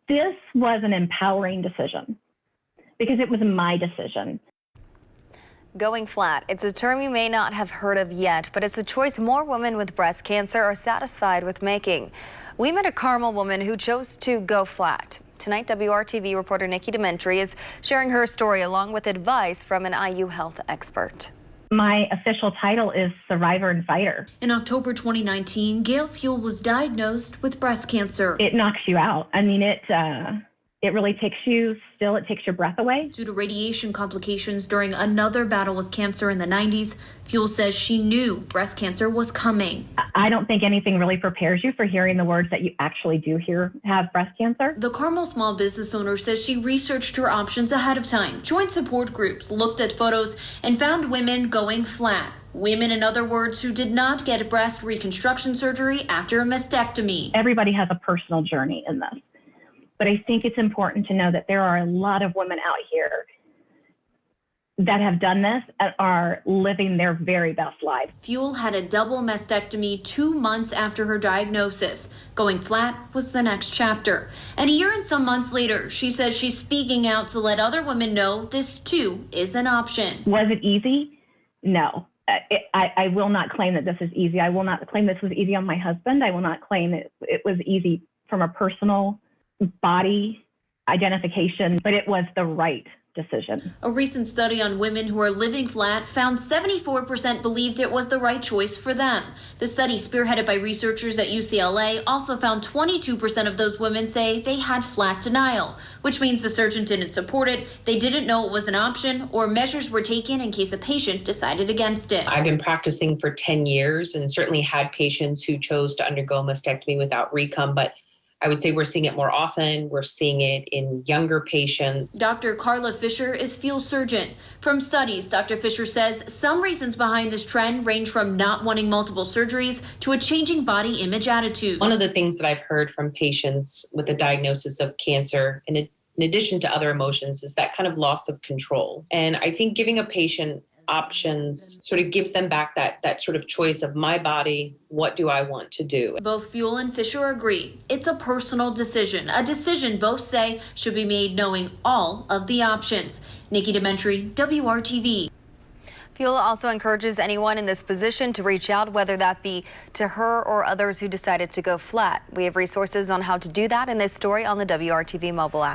This was an empowering decision because it was my decision. Going flat. It's a term you may not have heard of yet, but it's a choice more women with breast cancer are satisfied with making. We met a Carmel woman who chose to go flat. Tonight, WRTV reporter Nikki Dementri is sharing her story along with advice from an IU health expert. My official title is Survivor and Fighter. In October 2019, Gail Fuel was diagnosed with breast cancer. It knocks you out. I mean, it really takes you still. It takes your breath away. Due to radiation complications during another battle with cancer in the 90s, Fuel says she knew breast cancer was coming. I don't think anything really prepares you for hearing the words that you actually do have breast cancer. The Carmel small business owner says she researched her options ahead of time, joined support groups, looked at photos, and found women going flat. Women, in other words, who did not get breast reconstruction surgery after a mastectomy. Everybody has a personal journey in this. But I think it's important to know that there are a lot of women out here that have done this and are living their very best life. Fuel had a double mastectomy 2 months after her diagnosis. Going flat was the next chapter. And a year and some months later, she says she's speaking out to let other women know this too is an option. Was it easy? No. I will not claim that this is easy. I will not claim this was easy on my husband. I will not claim it was easy from a personal body identification, but it was the right decision. A recent study on women who are living flat found 74% believed it was the right choice for them. The study, spearheaded by researchers at UCLA, also found 22% of those women say they had flat denial, which means the surgeon didn't support it, they didn't know it was an option, or measures were taken in case a patient decided against it. I've been practicing for 10 years and certainly had patients who chose to undergo mastectomy without recon, but I would say we're seeing it more often. We're seeing it in younger patients. Dr. Carla Fisher is Fuel surgeon. From studies, Dr. Fisher says some reasons behind this trend range from not wanting multiple surgeries to a changing body image attitude. One of the things that I've heard from patients with a diagnosis of cancer, in addition to other emotions, is that kind of loss of control. And I think giving a patient options sort of gives them back that sort of choice of my body, what do I want to do? Both Fuel and Fisher agree. It's a personal decision, a decision both say should be made knowing all of the options. Nikki Dementri, WRTV. Fuel also encourages anyone in this position to reach out, whether that be to her or others who decided to go flat. We have resources on how to do that in this story on the WRTV mobile app.